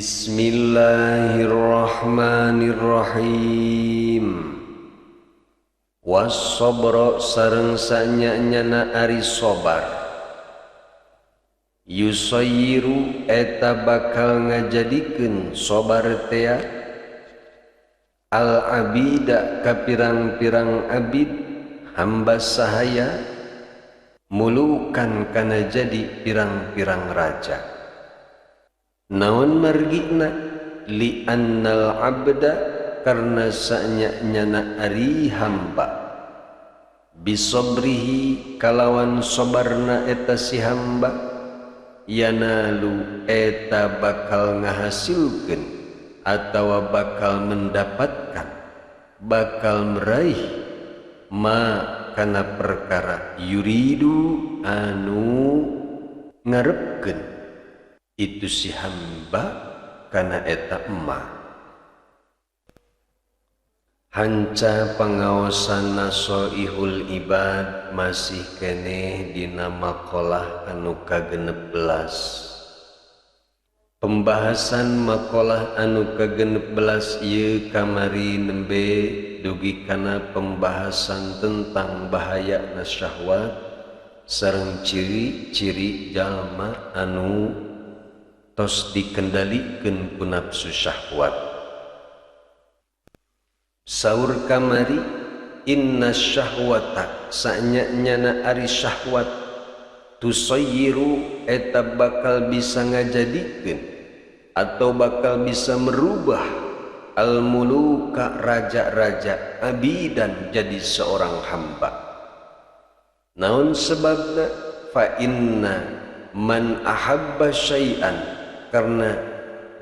Bismillahirrahmanirrahim. Was-sabra sareng sanyanyana ari sobar. Yusayyiru eta bakal ngajadikeun sobar tea al-abida ka pirang-pirang abid hamba sahaya mulukan kana jadi pirang-pirang raja. Naon margina li annal abda karna sanyanyana ari hamba bisabrihi kalawan sabarna eta si hamba yanalu eta bakal ngahasilkeun atawa bakal mendapatkan bakal meraih ma kana perkara yuridu anu ngarepkeun itu si hamba kana eta emma. Hanca pangaosan nasoihul ibad masih keneh dina maqalah anu ka-16. Pembahasan maqalah anu ka-16 ieu kamari nembe dugi kana pembahasan tentang bahayana syahwat sareng ciri-ciri jalma anu tos dikendalikeun ku nafsu syahwat. Saur kamari inna syahwata sanyanyana ari syahwat tusayyiru eta bakal bisa ngajadikeun atau bakal bisa merubah al-muluka raja-raja abidan jadi seorang hamba. Naon sebabna? Fa inna man ahabba syai'an karena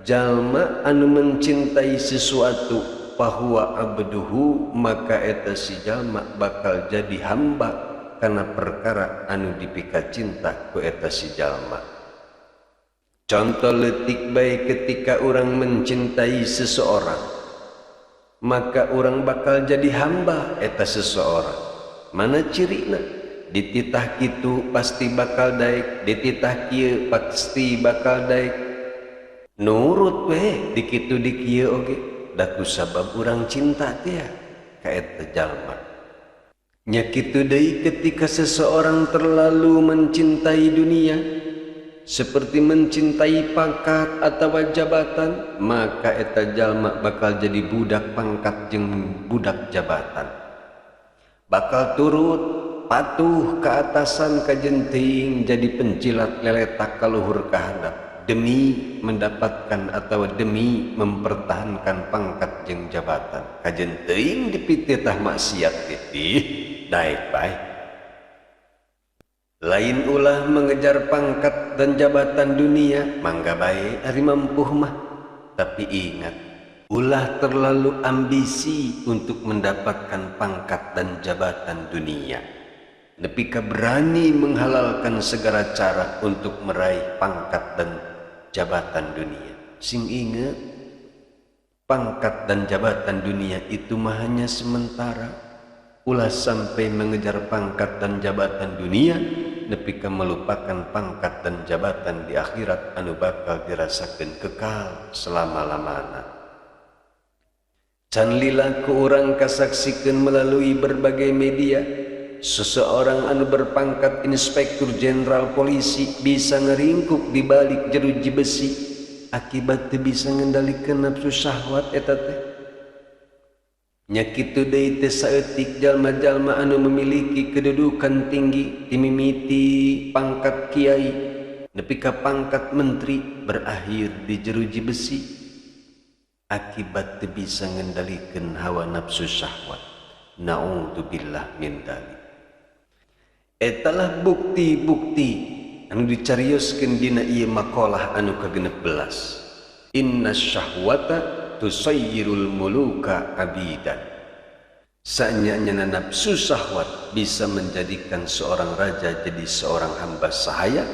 jalma anu mencintai sesuatu fahuwa abduhu maka eta si jalma bakal jadi hamba karena perkara anu dipika cinta ku eta si jalma. Contoh leutik bae ketika orang mencintai seseorang maka orang bakal jadi hamba eta seseorang. Mana cirina? Dititah kitu pasti bakal daek, dititah kieu pasti bakal daek. Nurut we di kitu di kieu oge da kusabab urang cinta teh ka eta jalma. Nya kitu deui ketika seseorang terlalu mencintai dunia seperti mencintai pangkat atau jabatan, maka eta jalma bakal jadi budak pangkat jeung budak jabatan. Bakal turut patuh ke atasan kajenting jadi pencilat leletak kaluhur kahandap demi mendapatkan atau demi mempertahankan pangkat jeung jabatan. Kajenting dipititah maksiat titih daek bae. Lain ulah mengejar pangkat dan jabatan dunia mangga bae ari mampuh mah, tapi ingat ulah terlalu ambisi untuk mendapatkan pangkat dan jabatan dunia. Nepi ka berani menghalalkan segala cara untuk meraih pangkat dan jabatan dunia. Sing ingat, pangkat dan jabatan dunia itu mah hanya sementara. Ulah sampai mengejar pangkat dan jabatan dunia, nepi ka melupakan pangkat dan jabatan di akhirat anu bakal dirasakeun kekal selama-lamana. Can lila ku urang kasaksikeun melalui berbagai media, seseorang anu berpangkat inspektur jenderal polisi bisa ngeringkuk di balik jeruji besi akibat teu bisa ngendalikeun nafsu syahwat eta teh. Nya kitu deui teh saeutik jalma-jalma anu memiliki kedudukan tinggi dimimiti pangkat kiai nepi ka pangkat menteri berakhir di jeruji besi akibat teu bisa ngendalikeun hawa nafsu syahwat. Naudzubillah min dzalik. Etalah bukti-bukti anu dicarioskeun dina ieu maqalah anu ka-16. Inna syahwata tusayyirul muluka abidan. Sanyanyana nafsu syahwat bisa menjadikan seorang raja jadi seorang hamba sahaya,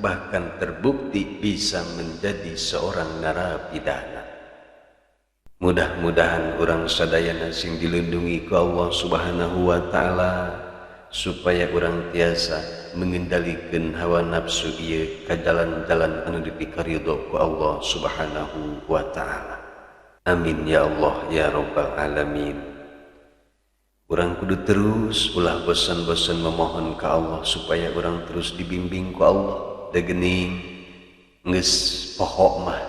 bahkan terbukti bisa menjadi seorang narapidana. Mudah-mudahan urang sadayana sing dilindungi ku Allah Subhanahu wa taala supaya urang tiasa mengendalikan hawa nafsu ieu ka jalan-jalan anu dipikaridho ku Allah Subhanahu wa ta'ala. Amin ya Allah ya rabbal alamin. Urang kudu terus ulah bosan-bosan memohon ke Allah supaya urang terus dibimbing ku Allah. Da geuning geus poho mah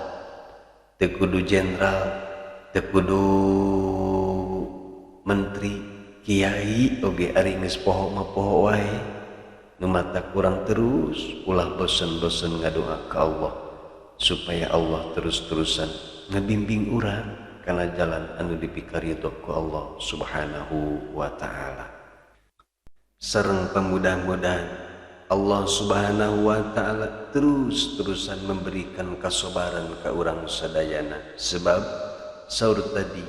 teu kudu jenderal, teu kudu menteri, kiai oge ari geus poho mah poho wae. Nu mata kurang terus ulah bosan-bosan ngadoa ke Allah supaya Allah terus-terusan ngebimbing urang kana jalan anu dipikaridho ku Allah Subhanahu wa ta'ala. Sareng pamudah-mudahan Allah Subhanahu wa ta'ala terus-terusan memberikan kesabaran ka urang sadayana, sebab saur tadi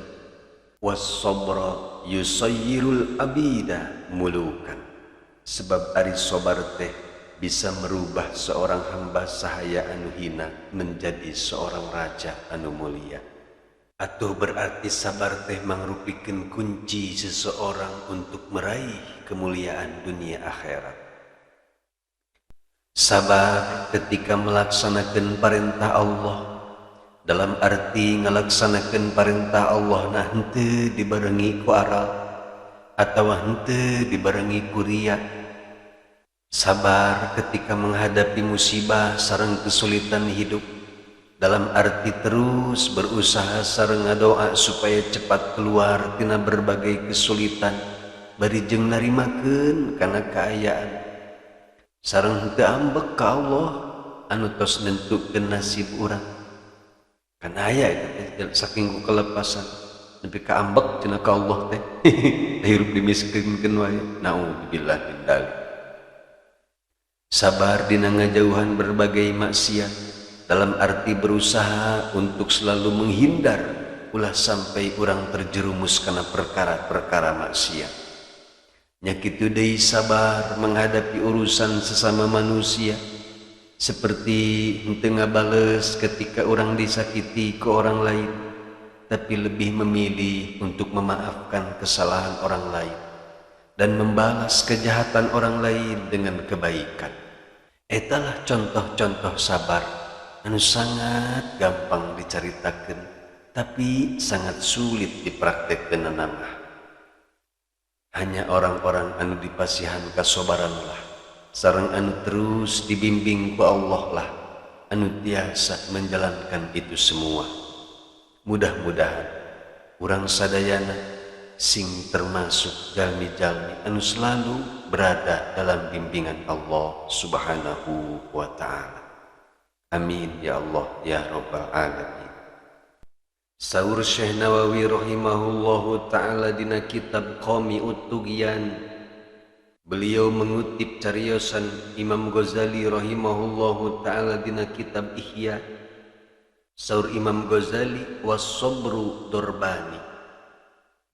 was-sabra yusayyirul abida mulukan, sebab ari sabar teh bisa merubah seorang hamba sahaya anu hina menjadi seorang raja anu mulia. Atuh berarti sabar teh mangrupikeun kunci seseorang untuk meraih kemuliaan dunia akhirat. Sabar ketika melaksanakan perintah Allah, dalam arti ngalaksanakeun perintah Allah nah henteu dibarengi ku aral atawa henteu dibarengi ku ria. Sabar ketika menghadapi musibah sareng kesulitan hidup, dalam arti terus berusaha sareng ngadoa supaya cepat keluar tina berbagai kesulitan, bari jeung narimakeun kana kaayaan, sareng henteu ambek ka Allah anu tos nentukeun nasib urang. Kan aya eta saking ku kelepasan nepi ka ambek cenah ka Allah teh hirup dimiskinkeun wae, naudzubillah min dzalik. Sabar dina ngajauhan berbagai maksiat, dalam arti berusaha untuk selalu menghindar ulah sampai urang terjerumus kana perkara-perkara maksiat. Nya kitu deui sabar menghadapi urusan sesama manusia, seperti henteu ngabales ketika orang disakiti ke orang lain, tapi lebih memilih untuk memaafkan kesalahan orang lain dan membalas kejahatan orang lain dengan kebaikan. Etalah contoh-contoh sabar anu sangat gampang dicaritakeun tapi sangat sulit dipraktekkeun namah. Hanya orang-orang anu dipasihan kasabaranlah sareng anu terus dibimbing ku Allah lah anu tiasa menjalankan itu semua. Mudah-mudahan urang sadayana sing termasuk jalmi-jalmi anu selalu berada dalam bimbingan Allah Subhanahu wa ta'ala. Amin ya Allah ya rabbal alamin. Saur Syekh Nawawi rahimahullahu ta'ala dina kitab Qami'ut Tughyan, beliau mengutip cariosan Imam Ghazali rahimahullahu ta'ala dina kitab Ihya. Saur Imam Ghazali was-sabru dorbani,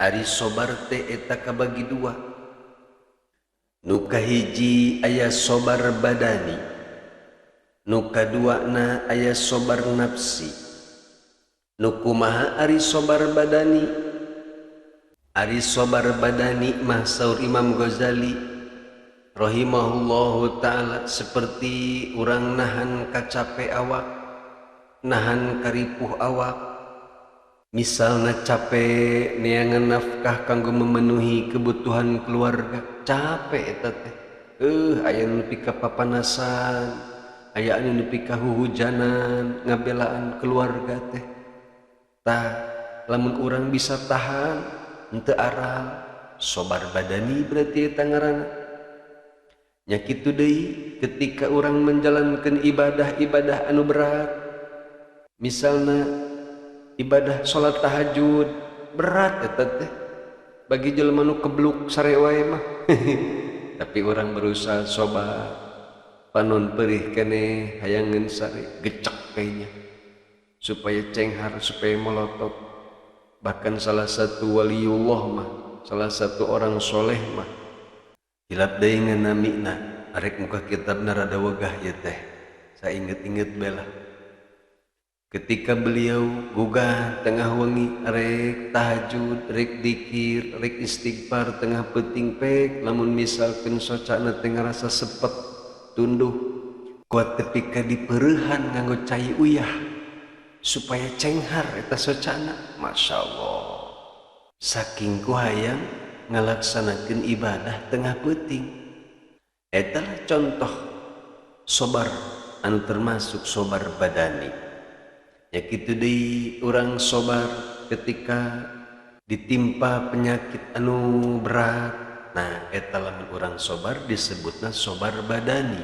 ari sabar teh eta kabagi dua. Nu kahiji aya sabar badani, nu kaduana aya sabar nafsi. Nu kumaha ari sabar badani? Ari sabar badani mah saur Imam Ghazali rahimahullahu ta'ala seperti urang nahan kacape awak, nahan karipuh awak. Misalna capek neangan nafkah kanggo memenuhi kebutuhan keluarga, capek eta teh. Aya nu nepi ka papanasan, aya anu nepi ka huhujanan ngabelaan keluarga teh. Tah, lamun urang bisa tahan henteu aral, sabar badani berarti eta ngaranna. Nya kitu deui ketika urang menjalankeun ibadah-ibadah anu berat. Misalna ibadah salat tahajud berat eta teh bagi jelema nu kebluk sare wae mah. Tapi orang berusaha sabar, panon perih keneh hayangeun sare gecek kayaknya supaya cenghar, supaya melotot. Bahkan salah satu waliullah mah, salah satu orang soleh mah hilap deui nganamina arek muka kitabna rada wegah ieu teh. Saya inget-inget bela ketika beliau gugah tengah wengi rek tahajud, rek dikir, rek istighfar tengah peuting pek, lamun misalkeun socana teh ngarasa sepet tunduh kuat tepika diperehan nganggo cai uyah supaya cenghar eta socana. Masya Allah, saking ku hayang ngalaksanakeun ibadah tengah peuting. Eta contoh sobar anu termasuk sobar badani. Ya kitu deui urang sobar ketika ditimpa penyakit anu berat. Nah eta lamun urang sobar disebutna sobar badani.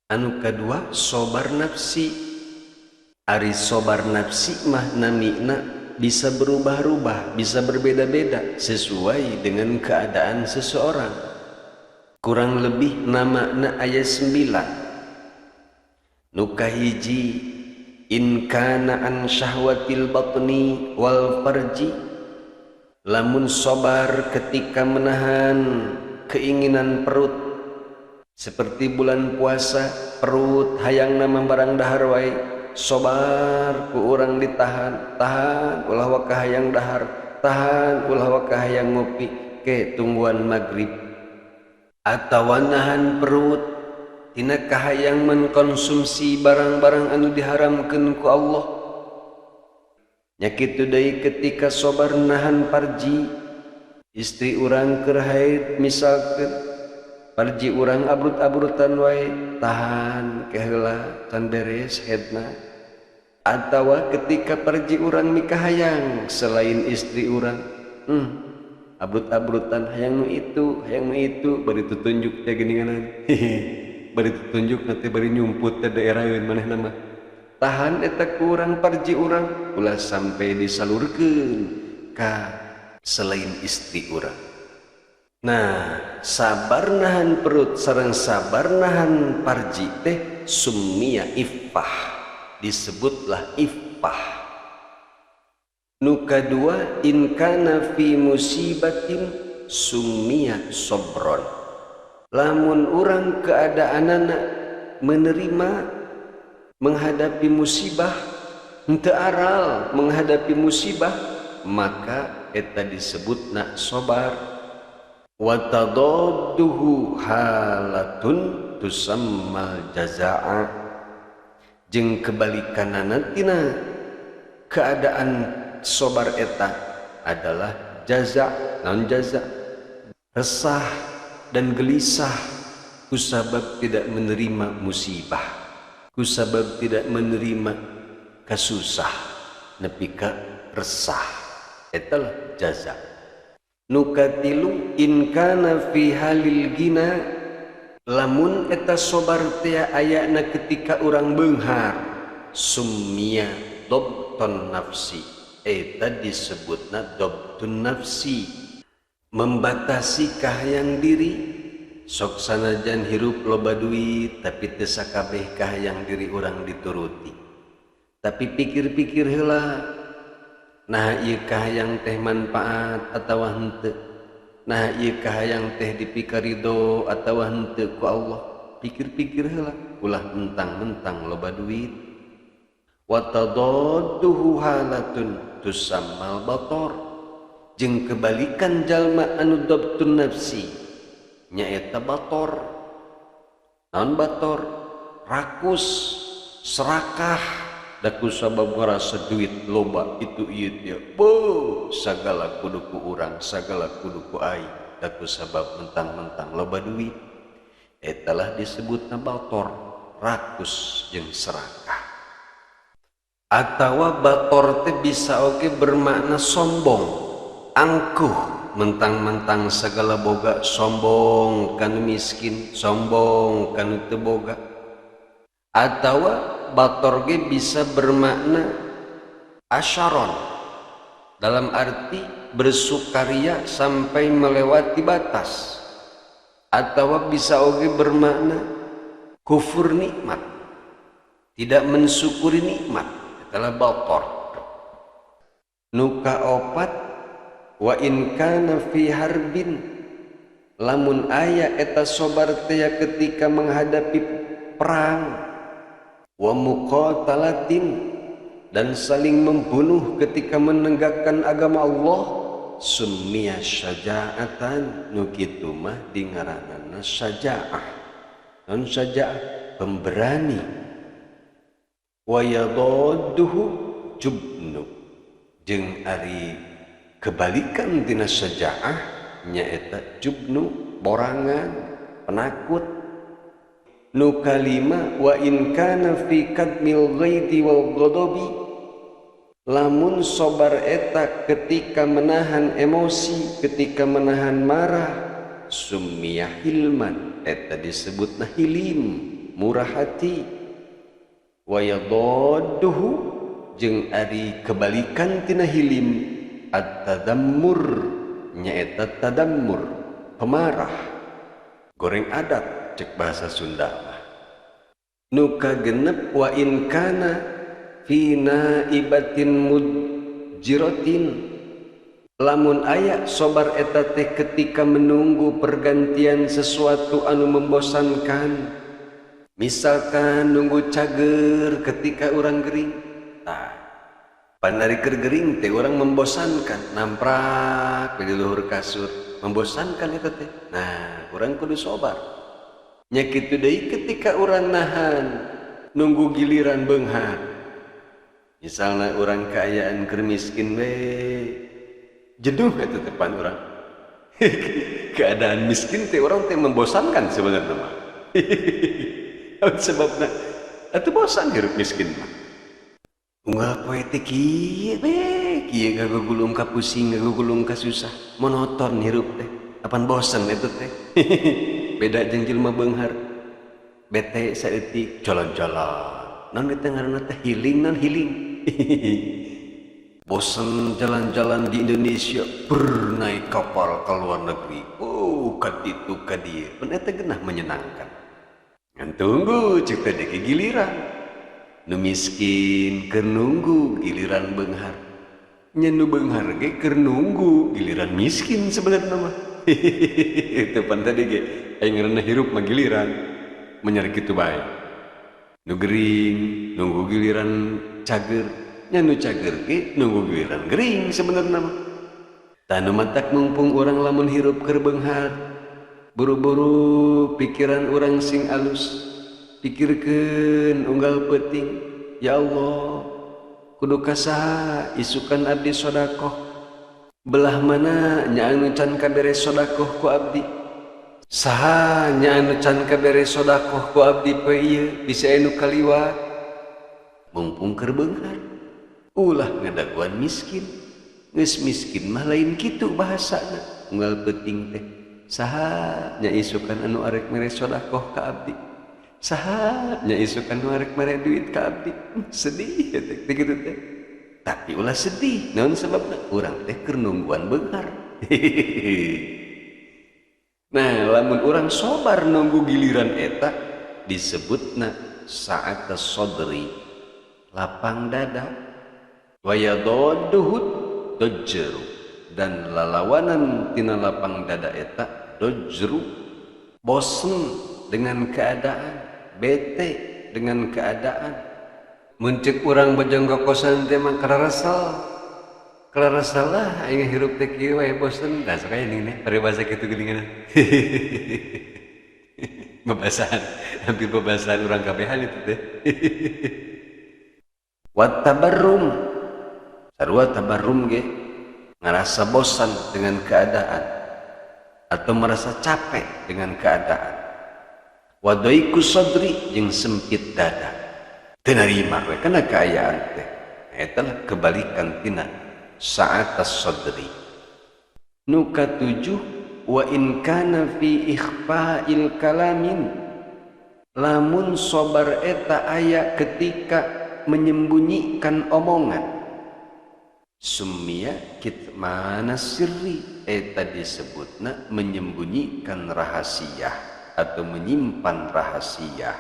Anu kadua sobar nafsi. Ari sobar nafsi mah namina bisa berubah-ubah, bisa berbeda-beda sesuai dengan keadaan seseorang. Kurang lebih namana ayat 9. Nu kahiji in kana an syahwatil batni wal farji, lamun sobar ketika menahan keinginan perut, seperti bulan puasa perut hayang nama barang dahar wae, sobar ku urang ditahan, tahan ulah waka hayang dahar, tahan ulah waka hayang ngopi ke tungguan maghrib. Atawa nahan perut tina kahayang mengkonsumsi barang-barang anu diharamkeun ku Allah. Nya kitu deui ketika sobar nahan parji, istri urang keur haid misalkeun, parji urang abrut-abrutan wae, tahan keheula can beres haidna. Atawa ketika parji urang mikahayang selain istri urang, abrut-abrutan hayang nu itu bari tutunjuk teh geuningan bari tutunjuk nanti bari nyumput teh daeraheun manehna mah tahan eta ku urang parji urang ulah sampai disalurkeun ka selain istri urang. Nah sabar nahan perut sareng sabar nahan parji teh summiya iffah, disebutlah iffah. Nu kadua in kana fi musibatin summiya sobron, lamun urang keadaanana menerima menghadapi musibah, henteu aral menghadapi musibah, maka eta disebutna sobar. Wa tadadduhu halatun tusammal jazaa, jeung kebalikanana tina keadaan sobar eta adalah jaza. Naon jaza? Resah dan gelisah kusabab tidak menerima musibah, kusabab tidak menerima kasusah nepi ka resah, eta lah jaza. Nu katilu in kana fi halil gina, lamun eta sobar teh ayana ketika urang beunghar, summiya dobton nafsi, eta disebutna dobtun nafsi, membatasi kahayang diri. Sok sanajan hirup loba duit tapi teu sakabeh kahayang diri urang dituruti, tapi pikir-pikir heula nah ieu kahayang teh manfaat atawa henteu, nah ieu kahayang teh dipikarido atawa henteu ku Allah, pikir-pikir heula ulah mentang-mentang loba duit. Wa tadadduhu halatun tusammal bator, jeung kebalikan jalma anu dobtun nafsi nyaeta bator. Naon bator? Rakus, serakah, da kusabab ngarasa duit loba itu ieu teh sagala kudu ku urang, sagala kudu ku aing, da kusabab mentang-mentang loba duit. Etalah disebutna bator, rakus jeung serakah. Atawa bator teh bisa oge bermakna sombong, angkuh, mentang-mentang segala boga, sombong kanu miskin, sombong kanu teu boga. Atawa bator ge bisa bermakna asyaron, dalam arti bersukaria sampai melewati batas. Atawa bisa oge bermakna kufur nikmat, tidak mensyukuri nikmat, adalah bator. Nu kaopat wa in kana fi harbin, lamun aya eta sobar teh ketika menghadapi perang, wa muqatalatin, dan saling membunuh ketika menegakkan agama Allah, summiya syaja'atan, nu kitu mah dingaranana syaja'ah. non saja pemberani. Wa yadadduhu jubnu, jeung ari kebalikan tina syaja'ah nyaeta jubnu, borangan, penakut. Nu kalima wa in kana fi kadmil ghaidi wal ghadabi, lamun sabar eta ketika menahan emosi, ketika menahan marah, summiya hilman, eta disebutna hilim, murah hati. Wa yadadduhu, jeung ari kebalikan tina hilim at-tadammur, nyaeta tadammur, pemarah, goreng adat cek bahasa Sunda mah. Nu kagenep wa in kana fi naibatin mujiratin, lamun aya sabar eta teh ketika menunggu pergantian sesuatu anu membosankan. Misalkan nunggu cager ketika orang gering, panari gering teh orang membosankan, namprak di luhur kasur, membosankan itu teh. Nah, orang kudu sabar. Nya kitu deui ketika orang nahan nunggu giliran beunghar. Misalna orang kaayaan keur miskin we, jenuh eta teh pan urang. Keadaan miskin teh orang teh membosankan sebenarnya mah. Sebabna atuh bosan hirup miskin mah. Unggal poe teh kieu we, kieu gagulung ka pusing, gagulung ka susah, monoton hirup teh. Apan bosan eta teh. Beda jeung jelema beunghar. Bete saeutik jalan-jalan. Naon eta ngaranna teh healing, non healing. Bosan jalan-jalan di Indonesia, naik kapal ke luar negeri. Oh, kaditu kadieu. Pun eta geunah menyenangkan. Ngan tunggu cek teh deke giliran. Nu miskin keur nunggu giliran beunghar. Nya nu beunghar ge keur nunggu giliran miskin sebenarnya mah. Itu pan tadi ge aya ngaranna hirup mah giliran. Menyer kitu bae. Nu gering nunggu giliran cager. Nya nu cager ge nunggu giliran gering sebenarnya mah. Tanu matak mumpung urang lamun hirup keur beunghar. Buru-buru pikiran orang sing alus, pikirkeun unggal peuting, ya Allah, kudu kasaha isukan abdi sodakoh, belah mana nya anu can kabere sodakoh ku abdi, saha nya anu can kabere sodakoh ku abdi poe ieu bisa anu kaliwat, mumpung keur beunghar, ulah ngadaguan miskin, geus miskin mah lain kitu bahasana, unggal peuting teh. Saha nya isukan anu arek mere sodakoh ka abdi, saha nya isukan anu arek mere duit ka abdi. Sedih teh kitu teh. Tapi ulah sedih, naon sababna? Urang teh keur nungguan beunghar. Nah, lamun urang sabar nunggu giliran eta disebutna sa'at as-sadri, lapang dada. Wa yadadduhu dajru, dan lalawanan tina lapang dada eta dojru, bosen dengan keadaan, bete dengan keadaan. Muncik urang bojong kokosan teh mah kararasal lah aing hirup teh kieu wae bosen, da sok aya ning paribasa kitu geuningan. Bebasahan, hampir bebasahan urang kabehan itu teh. Wat tabarrum, sarua tabarrum ge ngerasa bosan dengan keadaan atau merasa capek dengan keadaan. Wadaiku sadri, jeung sempit dada, teu narima we kana kaayaan teh. Eta kebalikan tina sa'at as-sadri. Nu katujuh wa in kana fi ikhfa'il kalamin, lamun sabar eta aya ketika menyembunyikan omongan. Summiya kitmana sirri, eta disebutna menyembunyikan rahasia atau menyimpan rahasia.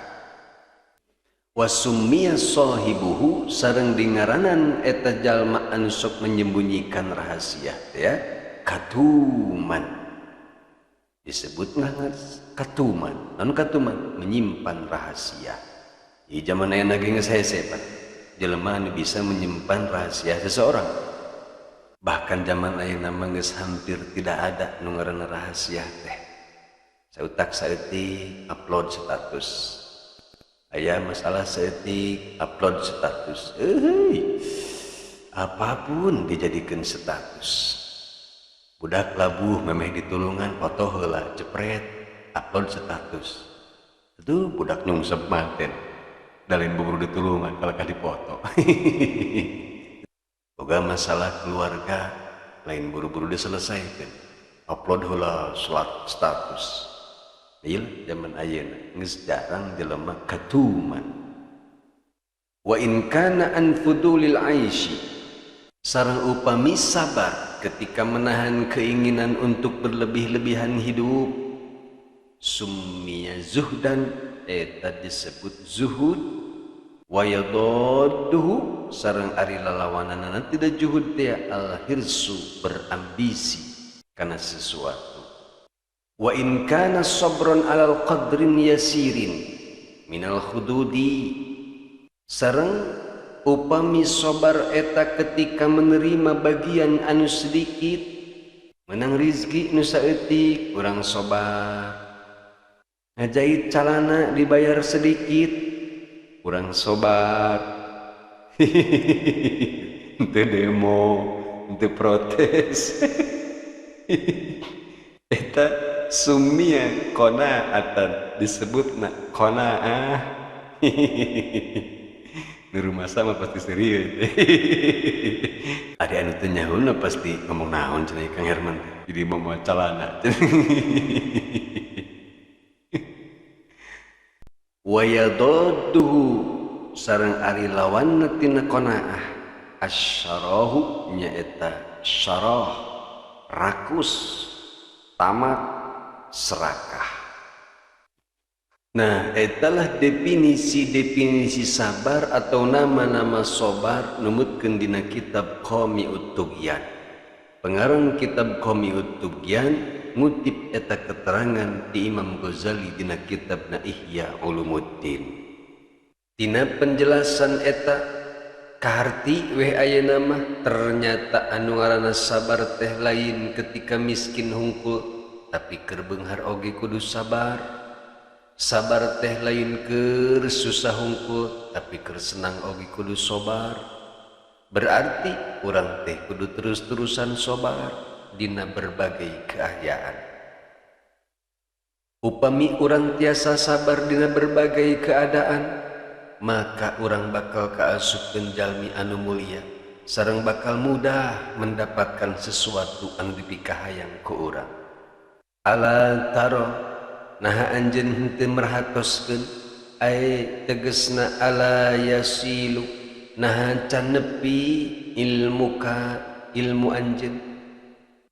Wa summiya sahibuhu, sareng dingaranan eta jalma anu sok menyembunyikan rahasia ya, katuman. Disebutna katuman. Anu katuman menyimpan rahasia. Di zaman aya ge geus hese pan. Jelema anu bisa menyimpan rahasia seseorang. Bahkan zaman ayeuna mah geus hampir tidak ada nu ngaranna rahasia teh. sautak saeutik upload status, aya masalah saeutik upload status, apapun dijadikan status. Budak labuh memeh ditulungan foto heula jepret upload status. Itu budak nyungsep manten dalin bubur ditulungan kalau ka dipoto. Boga masalah keluarga lain buru-buru diselesaikan upload heula status. Ieu zaman ayeuna geus jarang jelema katuman. Wa in kana an fudulil aisy, sareng upami sabar ketika menahan keinginan untuk berlebih-lebihan hidup, summiya zuhdan, eta disebut zuhud. Wa yadadduhu, sareng ari lalawanana tidak juhud teh al hirsu, berambisi kana sesuatu. Wa in kana sabran alal qadrin yasirin minal khududi, sareng upami sabar eta ketika menerima bagian anu sedikit, menang rizki nu saeutik urang sabar, ngajahit calana dibayar sedikit urang sabar. Henteu demo, henteu protes. Eta sumia qanaatan, disebutna qanaah. Di rumah sama pasti serius. Ada anu teu nyahouna pasti ngomong naon cenah Kang Herman. Jadi mau calana. Wa yadadduhu, sareng ari lawanna tina qanaah asyarahu, nyaeta syarah, rakus, tamak, serakah. Nah, etalah definisi sabar atau nama-nama sabar numutkeun dina kitab Qami'ut Tughyan. Pengarang kitab Qami'ut Tughyan ngutip eta keterangan di Imam Ghazali dina kitabna Ihya Ulumuddin. Tina penjelasan eta kaharti weh ayeuna mah ternyata anu ngaranna sabar teh lain ketika miskin hungkul tapi keur beunghar oge kudu sabar. Sabar teh lain keur susah hungkul tapi keur senang oge kudu sabar. Berarti urang teh kudu terus-terusan sabar dina berbagai keayaan. Upami urang tiasa sabar dina berbagai keadaan, maka urang bakal kaasupkeun jalmi anu mulia sareng bakal mudah mendapatkan sesuatu anu dipikahayang ku urang. Ala taro, nah anjeun henteu merhatoskeun, ai tegesna ala yasilu, nah can nepi ilmuka, ilmu anjeun,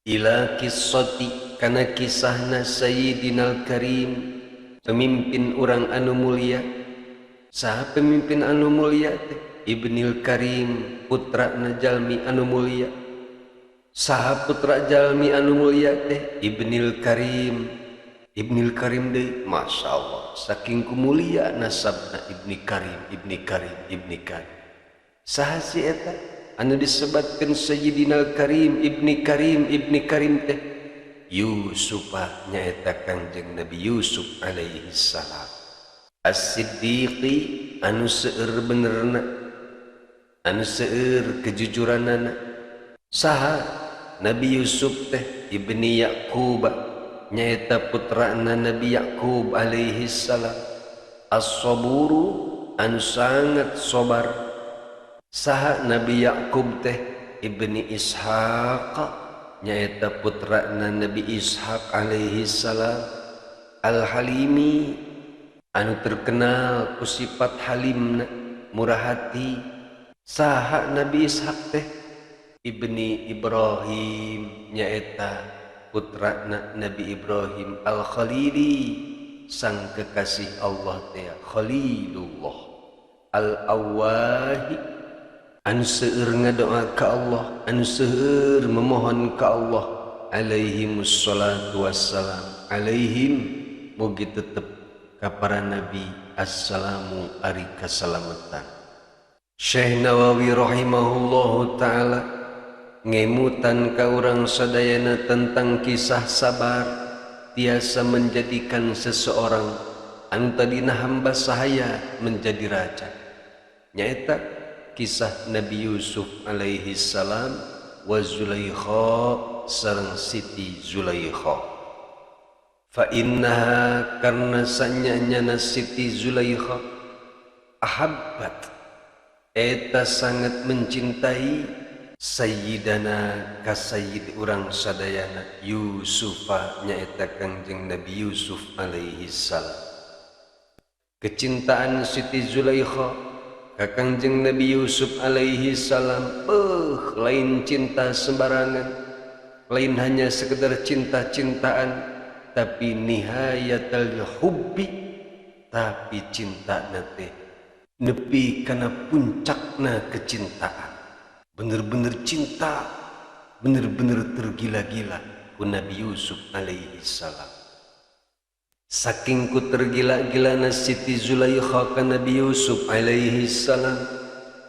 ila qissati, kana kisahna Sayyidinal Karim, pemimpin urang anu mulia. Saha pemimpin anu mulia teh? Ibnil Karim, putra jalmi anu mulia. Saha putra jalmi anu mulia teh? Ibnil Karim. Ibnil Karim deui, masya Allah, saking kumulia nasabna Ibni Karim, Ibni Karim, Ibni Karim. Saha si eta anu disebatkeun Sayyidinal Karim, Ibni Karim, Ibni Karim teh? Yusufah, nyaeta Kangjeng Nabi Yusuf alaihi salam. As-Siddiqi, anu seueur benerna, anu seueur kejujuranana. Saha Nabi Yusuf teh? Ibni Yaqub, nyaeta putrana Nabi Yaqub alaihi salam. As-saburu, anu sangat sabar. Saha Nabi Yaqub teh? Ibni Ishaq, nyaeta putrana Nabi Ishaq alaihi salam. Al-Halimi, anu terkenal ku sifat halimna, murah hati. Saha Nabi Ishaq teh? Ibni Ibrahim, nyaeta putrana Nabi Ibrahim Al-Khalili, sang kekasih Allah teh Khalilullah. Al-Awwahi, anu seueur ngadoa ka Allah, anu seueur memohon ka Allah. Alaihimus salatu wassalam, alaihim, mugi tetep ka para nabi assalamu ari kasalamatan. Syekh Nawawi rahimahullahu ta'ala ngemutan ka urang sadayana tentang kisah sabar tiasa menjadikan seseorang anu tadina hamba sahaya menjadi raja. Nyaeta kisah Nabi Yusuf alaihi salam wa Zulaikha sareng Siti Zulaikha. Fa innaha karna sanyanyana Siti Zulaikha ahabbat eta sangat mencintai Sayyidana ka sayyid urang sadayana Yusufa nyaeta Kangjeng Nabi Yusuf alaihi salam. Kecintaan Siti Zulaikha ka Kangjeng Nabi Yusuf alaihi salam lain cinta sembarangan, lain hanya sekedar cinta-cintaan, tapi nihayatul hubbi, tapi cinta nate nepi kana puncakna kecintaan, bener-bener cinta, bener-bener tergila-gila ku Nabi Yusuf alaihi salam. Saking ku tergila-gilana Siti Zulaikha ka Nabi Yusuf alaihi salam,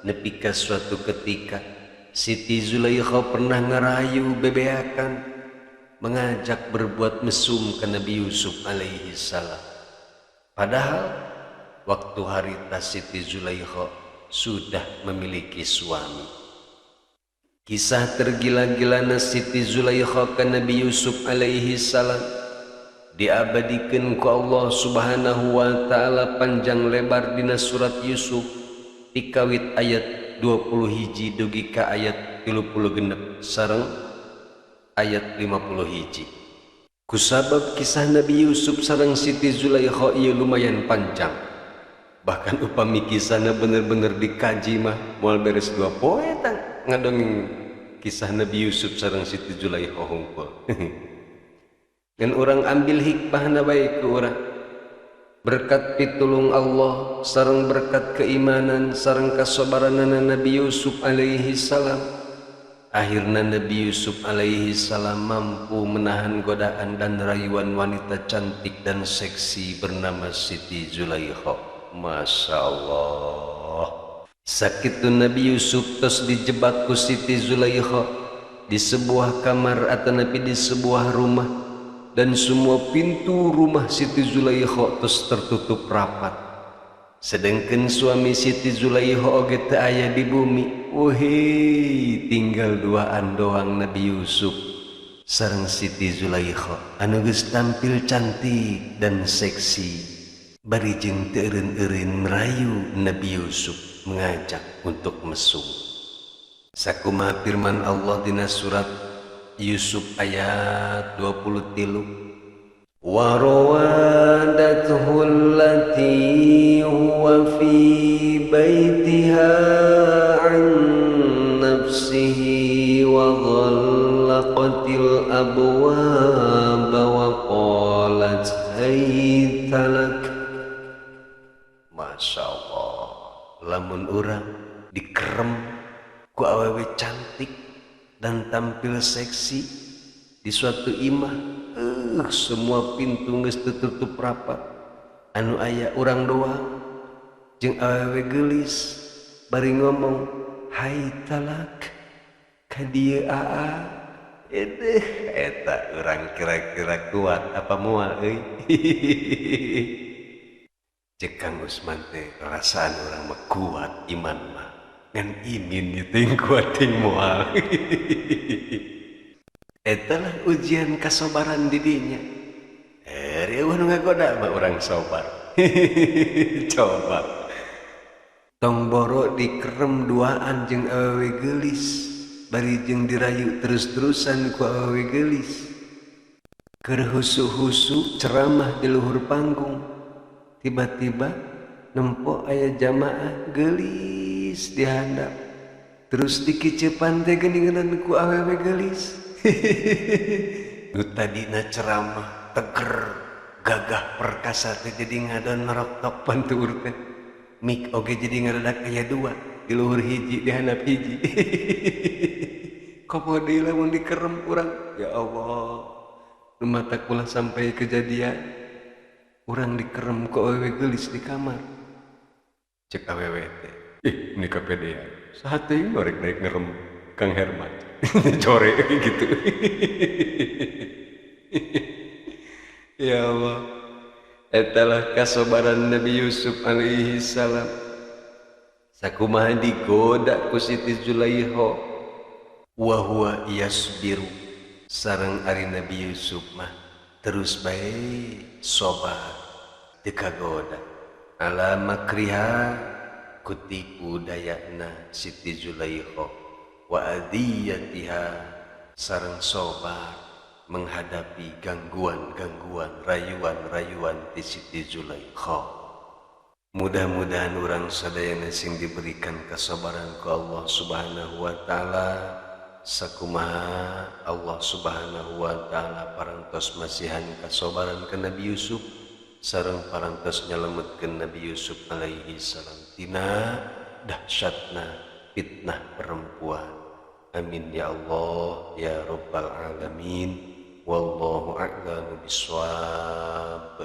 nepi ka suatu ketika Siti Zulaikha pernah ngarayu bebeakan, mengajak berbuat mesum ke Nabi Yusuf alaihi salam. Padahal waktu harita Siti Zulaikha sudah memiliki suami. Kisah tergila-gilana Siti Zulaikha ke Nabi Yusuf alaihi salam diabadikan ku Allah subhanahu wa ta'ala panjang lebar dina surat Yusuf tikawit ayat 20 hiji dugi ka ayat 36 sareng ayat 50 hiji. Kusabab kisah Nabi Yusuf sareng Siti Zulaikha ieu lumayan panjang. Bahkan upami kisahna bener-bener dikaji mah moal beres 2 poe tang ngadongeng kisah Nabi Yusuf sareng Siti Zulaikha hungkul. Dan orang ambil hikmahna bae ku urang. Berkat pitulung Allah sareng berkat keimanan sareng kasabaranna Nabi Yusuf alaihi salam, akhirnya Nabi Yusuf alaihi salam mampu menahan godaan dan rayuan wanita cantik dan seksi bernama Siti Zulaikha. Masya Allah. Sakitu Nabi Yusuf tos dijebak ku Siti Zulaikha di sebuah kamar atau nabi di sebuah rumah, dan semua pintu rumah Siti Zulaikha tos tertutup rapat. Sedangkan suami Siti Zulaikha oge teu aya di bumi. Tinggal duaan doang Nabi Yusuf sareng Siti Zulaikha anu geus tampil cantik dan seksi. Bari jeung teu eureun-eureun merayu Nabi Yusuf mengajak untuk mesum. Sakumaha firman Allah dina surat Yusuf ayat 23. Wa rawadathu allati huwa fi baitiha an nafsihi wa ghallaqatil abwaba wa qalat hayta lak. Masya Allah, lamun urang dikerem ku awewe cantik dan tampil seksi di suatu imah, semua pintu geus tutup rapat, anu aya urang doang jeung awewe geulis bari ngomong hai talak ka dieu aa. Eta urang kira-kira kuat apa moal euy. Cek Kang Usman teh perasaan urang mah kuat iman mah ngan imin teh kuat teh moal. Etalah ujian kasabaran di dinya. Reueuh nu ngagoda mah urang sabar. Coba tong boro dikerem duaan jeung awewe geulis, bari jeung dirayu terus-terusan ku awewe geulis. Keur husu-husu ceramah di luhur panggung. Tiba-tiba nempo aya jamaah geulis di handap. Terus dikiceupan teh geuningan ku awewe geulis. Nu tadina ceramah teger, gagah perkasa teh jadi ngadon nerok-tok pantur teh. Mik oge jadi ngaradak aya 2 di luhur hiji di handap hiji. Komo deui lamun dikerem urang. Ya Allah, nu mata kula sampai kejadian urang dikerem ku awewe geulis di kamar. Cek awewe teh, ini kapedean. Saha teuing norek naik ngerem Kang Herman. Core gitu. Ya Allah, etalah kasabaran Nabi Yusuf alaihi salam. Sakumaha digoda ku Siti Zulaiha, wa huwa yasbiru, sareng ari Nabi Yusuf mah terus bae sabar teu kagoda ala makriha kutipu dayana Siti Zulaiha wa adiyatiha, sareng sabar menghadapi gangguan-gangguan rayuan-rayuan ti Siti Zulaiha. Mudah-mudahan orang sadayana sing diberikan kesabaran ku Allah Subhanahu wa taala, sakumaha Allah Subhanahu wa taala parantos masihan kasabaran ke Nabi Yusuf sareng parantos nyelametkeun Nabi Yusuf alaihi salam tina dahsyatna fitnah perempuan. Amin ya Allah ya rabbal alamin. Wallahu a'lamu bissawab.